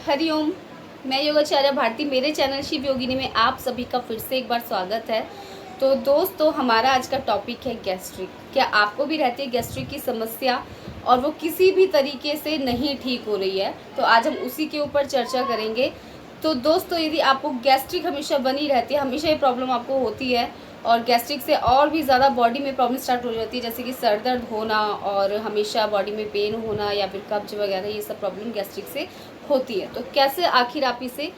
हरिओम। मैं योगाचार्य भारती, मेरे चैनल शिव योगिनी में आप सभी का फिर से एक बार स्वागत है। तो दोस्तों, हमारा आज का टॉपिक है गैस्ट्रिक। क्या आपको भी रहती है गैस्ट्रिक की समस्या और वो किसी भी तरीके से नहीं ठीक हो रही है? तो आज हम उसी के ऊपर चर्चा करेंगे। तो दोस्तों, यदि आपको गैस्ट्रिक हमेशा बनी रहती है, हमेशा ये प्रॉब्लम आपको होती है और गैस्ट्रिक से और भी ज़्यादा बॉडी में प्रॉब्लम स्टार्ट हो जाती है, जैसे कि सर दर्द होना और हमेशा बॉडी में पेन होना या फिर कब्ज वगैरह, ये सब प्रॉब्लम गैस्ट्रिक से होती है। तो कैसे आखिर आप इसे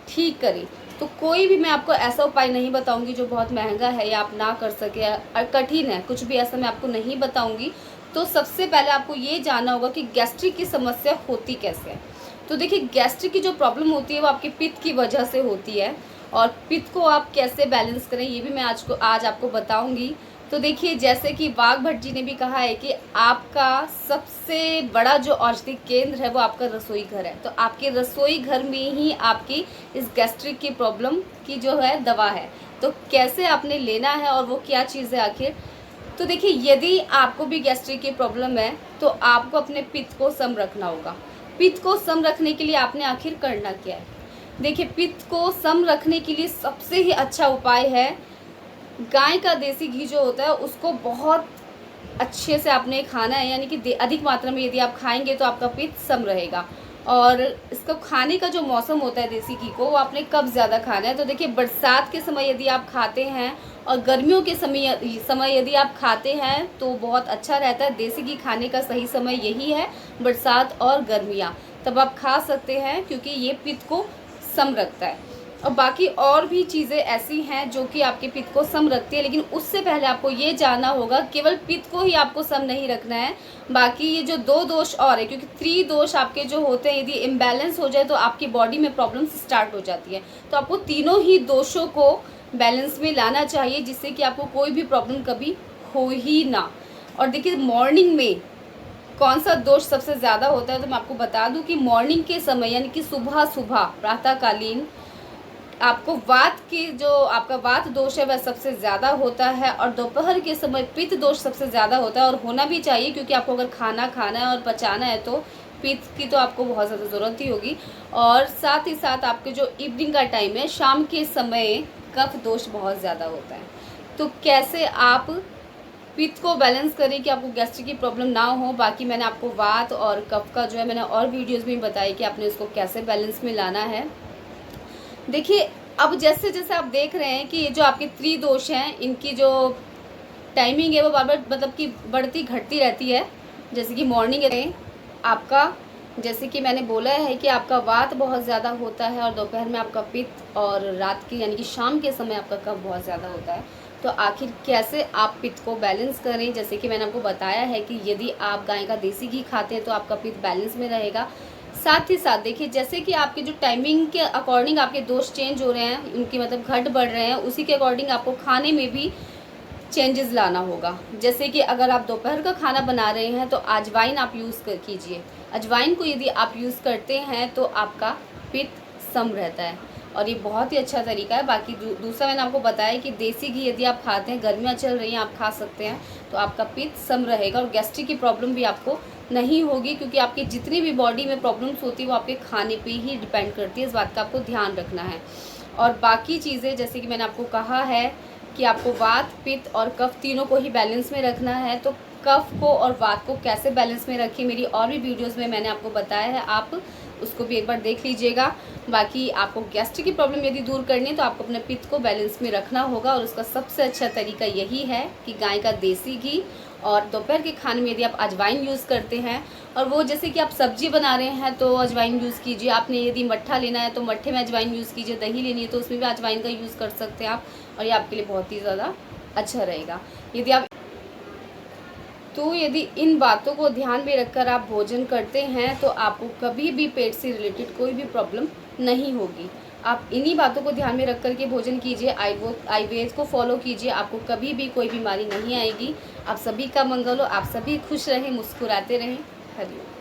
ठीक करें? तो कोई भी मैं आपको ऐसा उपाय नहीं बताऊंगी जो बहुत महंगा है या आप ना कर सके और कठिन है, कुछ भी ऐसा मैं आपको नहीं बताऊंगी। तो सबसे पहले आपको ये जानना होगा कि गैस्ट्रिक की समस्या होती कैसे है। तो देखिए, गैस्ट्रिक की जो प्रॉब्लम होती है वो आपके पित्त की वजह से होती है और पित्त को आप कैसे बैलेंस करें ये भी मैं आज आपको बताऊंगी। तो देखिए, जैसे कि वाघ भट्ट जी ने भी कहा है कि आपका सबसे बड़ा जो औषधि केंद्र है वो आपका रसोई घर है। तो आपके रसोई घर में ही आपकी इस गैस्ट्रिक की प्रॉब्लम की जो है दवा है। तो कैसे आपने लेना है और वो क्या चीज़ है आखिर? तो देखिए, यदि आपको भी गैस्ट्रिक की प्रॉब्लम है तो आपको अपने पित्त को सम रखना होगा। पित्त को सम रखने के लिए आपने आखिर करना क्या है? देखिए, पित्त को सम रखने के लिए सबसे ही अच्छा उपाय है गाय का देसी घी जो होता है उसको बहुत अच्छे से आपने खाना है, यानी कि अधिक मात्रा में यदि आप खाएंगे तो आपका पित्त सम रहेगा। और इसको खाने का जो मौसम होता है देसी घी को, वो आपने कब ज़्यादा खाना है? तो देखिए, बरसात के समय यदि आप खाते हैं और गर्मियों के समय यदि आप खाते हैं तो बहुत अच्छा रहता है। देसी घी खाने का सही समय यही है, बरसात और गर्मियाँ, तब आप खा सकते हैं क्योंकि ये पित्त को सम रखता है। और बाकी और भी चीज़ें ऐसी हैं जो कि आपके पित्त को सम रखती है, लेकिन उससे पहले आपको ये जानना होगा केवल पित्त को ही आपको सम नहीं रखना है, बाकी ये जो दो दोष और है, क्योंकि 3 दोष आपके जो होते हैं यदि इम्बैलेंस हो जाए तो आपकी बॉडी में प्रॉब्लम्स स्टार्ट हो जाती है। तो आपको तीनों ही दोषों को बैलेंस में लाना चाहिए जिससे कि आपको कोई भी प्रॉब्लम कभी हो ही ना। और देखिए, मॉर्निंग में कौन सा दोष सबसे ज़्यादा होता है? तो मैं आपको बता दूं कि मॉर्निंग के समय, यानी कि सुबह सुबह प्रातःकालीन, आपको वात की जो आपका वात दोष है वह सबसे ज़्यादा होता है और दोपहर के समय पित्त दोष सबसे ज़्यादा होता है। और होना भी चाहिए, क्योंकि आपको अगर खाना खाना है और पचाना है तो पित्त की तो आपको बहुत ज़्यादा ज़रूरत ही होगी। और साथ ही साथ आपके जो इवनिंग का टाइम है, शाम के समय, कफ दोष बहुत ज़्यादा होता है। तो कैसे आप पित्त को बैलेंस करें कि आपको गैस्ट्रिक की प्रॉब्लम ना हो? बाकी मैंने आपको वात और कफ का जो है मैंने और वीडियोज़ में बताई कि आपने उसको कैसे बैलेंस में लाना है। देखिए, अब जैसे जैसे आप देख रहे हैं कि ये जो आपके त्रिदोष हैं, इनकी जो टाइमिंग है वो बार बार मतलब कि बढ़ती घटती रहती है। जैसे कि मॉर्निंग है आपका, जैसे कि मैंने बोला है कि आपका वात बहुत ज़्यादा होता है और दोपहर में आपका पित्त और रात की यानी कि शाम के समय आपका कफ बहुत ज़्यादा होता है। तो आखिर कैसे आप पित्त को बैलेंस करें? जैसे कि मैंने आपको बताया है कि यदि आप गाय का देसी घी खाते हैं तो आपका पित्त बैलेंस में रहेगा। साथ ही साथ देखिए, जैसे कि आपके जो टाइमिंग के अकॉर्डिंग आपके दोष चेंज हो रहे हैं, उनकी मतलब घट बढ़ रहे हैं, उसी के अकॉर्डिंग आपको खाने में भी चेंजेस लाना होगा। जैसे कि अगर आप दोपहर का खाना बना रहे हैं तो अजवाइन आप यूज़ कीजिए। अजवाइन को यदि आप यूज़ करते हैं तो आपका पित्त सम रहता है और ये बहुत ही अच्छा तरीका है। बाकी दूसरा मैंने आपको बताया कि देसी घी यदि आप खाते हैं, गर्मियाँ चल रही हैं, आप खा सकते हैं, तो आपका पित्त सम रहेगा और गैस्ट्रिक की प्रॉब्लम भी आपको नहीं होगी, क्योंकि आपकी जितनी भी बॉडी में प्रॉब्लम्स होती है वो आपके खाने पे ही डिपेंड करती है। इस बात का आपको ध्यान रखना है। और बाकी चीज़ें जैसे कि मैंने आपको कहा है कि आपको वात, पित्त और कफ तीनों को ही बैलेंस में रखना है। तो कफ को और वात को कैसे बैलेंस में रखें, मेरी और भी वीडियोज़ में मैंने आपको बताया है, आप उसको भी एक बार देख लीजिएगा। बाकी आपको गैस्ट्रिक की प्रॉब्लम यदि दूर करनी है तो आपको अपने पित्त को बैलेंस में रखना होगा और उसका सबसे अच्छा तरीका यही है कि गाय का देसी घी और दोपहर के खाने में यदि आप अजवाइन यूज़ करते हैं, और वो जैसे कि आप सब्जी बना रहे हैं तो अजवाइन यूज़ कीजिए। आपने यदि मट्ठा लेना है तो मट्ठे में अजवाइन यूज़ कीजिए। दही लेनी है तो उसमें भी अजवाइन का यूज़ कर सकते हैं आप, और ये आपके लिए बहुत ही ज़्यादा अच्छा रहेगा। यदि इन बातों को ध्यान में रखकर आप भोजन करते हैं तो आपको कभी भी पेट से रिलेटेड कोई भी प्रॉब्लम नहीं होगी। आप इन्हीं बातों को ध्यान में रख कर के भोजन कीजिए, आयुर्वेद को फॉलो कीजिए, आपको कभी भी कोई बीमारी नहीं आएगी। आप सभी का मंगल हो, आप सभी खुश रहें, मुस्कुराते रहें। हरिओम।